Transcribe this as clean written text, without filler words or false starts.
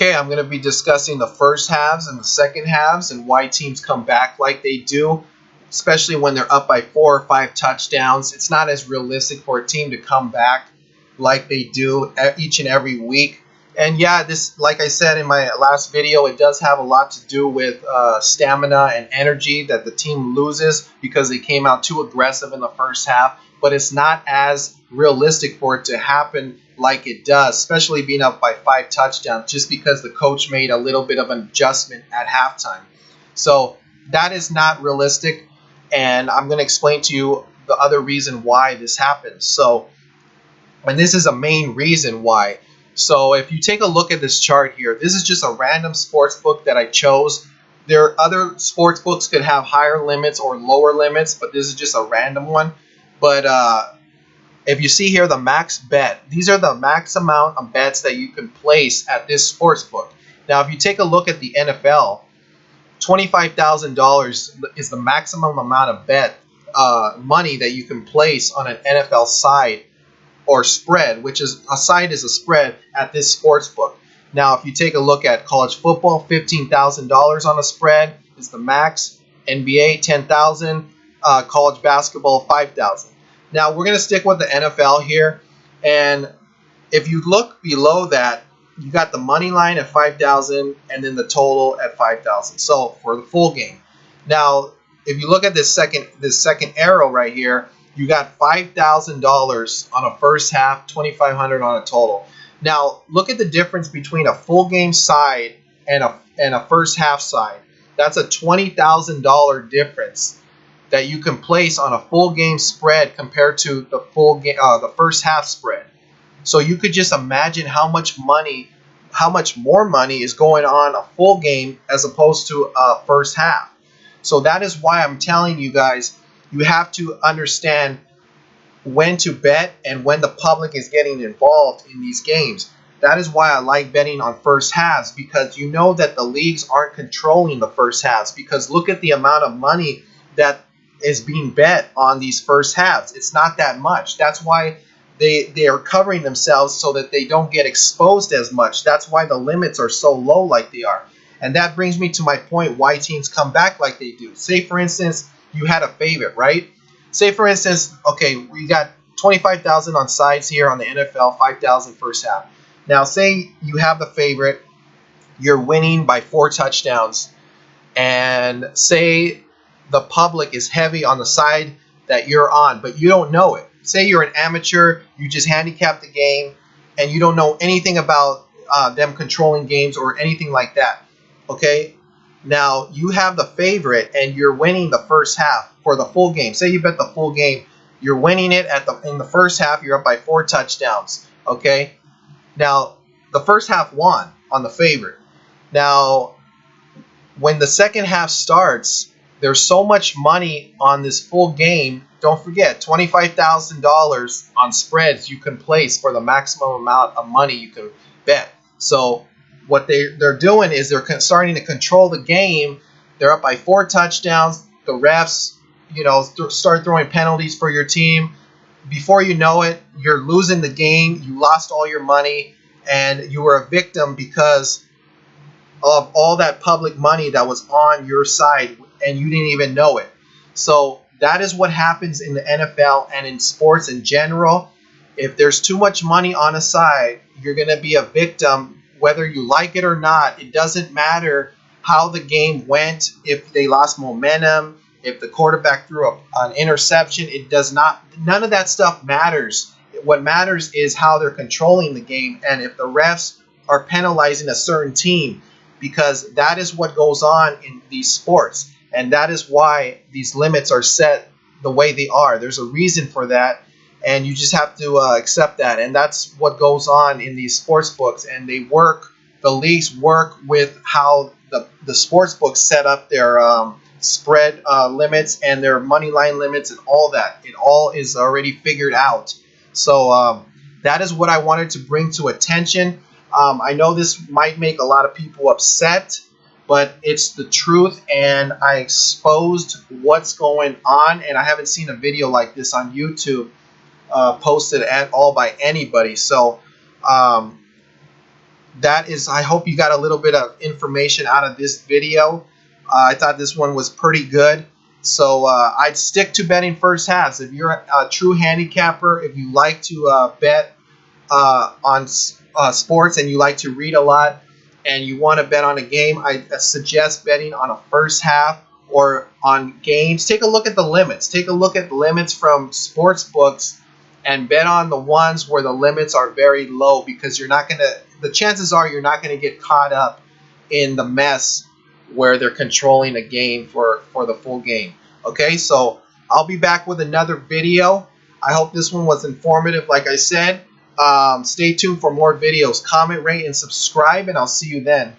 Okay, I'm going to be discussing the first halves and the second halves and why teams come back like they do, especially when they're up by 4 or 5 touchdowns. It's not as realistic for a team to come back like they do each and every week. And yeah, this, like I said in my last video, it does have a lot to do with stamina and energy that the team loses because they came out too aggressive in the first half. But it's not as realistic for it to happen like it does, especially being up by 5 touchdowns, just because the coach made a little bit of an adjustment at halftime. So that is not realistic, and I'm going to explain to you the other reason why this happens. So, and this is a main reason why. So if you take a look at this chart here, this is just a random sports book that I chose. There are other sports books could have higher limits or lower limits, but this is just a random one. But if you see here the max bet, these are the max amount of bets that you can place at this sports book. Now, if you take a look at the NFL, $25,000 is the maximum amount of bet money that you can place on an NFL side or spread, which is a side is a spread at this sports book. Now, if you take a look at college football, $15,000 on a spread is the max. NBA, $10,000. College basketball, $5,000. Now, we're going to stick with the NFL here. And if you look below that, you got the money line at $5,000 and then the total at $5,000. So for the full game. Now, if you look at this second arrow right here, you got $5,000 on a first half, $2,500 on a total. Now, look at the difference between a full game side and a first half side. That's a $20,000 difference that you can place on a full game spread compared to the full game, the first half spread. So you could just imagine how much more money is going on a full game as opposed to a first half. So that is why I'm telling you guys, you have to understand when to bet and when the public is getting involved in these games. That is why I like betting on first halves, because you know that the leagues aren't controlling the first halves, because look at the amount of money that is being bet on these first halves. It's not that much. That's why they are covering themselves so that they don't get exposed as much. That's why the limits are so low like they are. And that brings me to my point why teams come back like they do. Say, for instance, you had a favorite, right? Say, for instance, okay, we got 25,000 on sides here on the NFL, 5,000 first half. Now, say you have the favorite, you're winning by 4 touchdowns, and say the public is heavy on the side that you're on, but you don't know it. Say you're an amateur, you just handicap the game, and you don't know anything about them controlling games or anything like that. Okay? Now, you have the favorite, and you're winning the first half for the full game. Say you bet the full game, you're winning it in the first half, you're up by 4 touchdowns. Okay? Now, the first half won on the favorite. Now, when the second half starts, there's so much money on this full game. Don't forget, $25,000 on spreads you can place for the maximum amount of money you can bet. So what they're doing is they're starting to control the game. They're up by 4 touchdowns. The refs, start throwing penalties for your team. Before you know it, you're losing the game. You lost all your money, and you were a victim because of all that public money that was on your side, and you didn't even know it. So that is what happens in the NFL and in sports in general. If there's too much money on a side, you're going to be a victim, whether you like it or not. It doesn't matter how the game went, if they lost momentum, if the quarterback threw an interception. It does not. None of that stuff matters. What matters is how they're controlling the game, and if the refs are penalizing a certain team, because that is what goes on in these sports. And that is why these limits are set the way they are. There's a reason for that, and you just have to accept that. And that's what goes on in these sports books. And the leagues work with how the sports books set up their spread limits and their money line limits and all that. It all is already figured out. So that is what I wanted to bring to attention. I know this might make a lot of people upset, but it's the truth, and I exposed what's going on, and I haven't seen a video like this on YouTube posted at all by anybody. So that is, I hope you got a little bit of information out of this video. I thought this one was pretty good. So I'd stick to betting first halves. If you're a true handicapper, if you like to bet on sports and you like to read a lot and you want to bet on a game, I suggest betting on a first half or on games. Take a look at the limits. Take a look at the limits from sports books and bet on the ones where the limits are very low, because the chances are you're not going to get caught up in the mess where they're controlling a game for the full game. Okay, so I'll be back with another video. I hope this one was informative. Like I said, stay tuned for more videos. Comment, rate, and subscribe, and I'll see you then.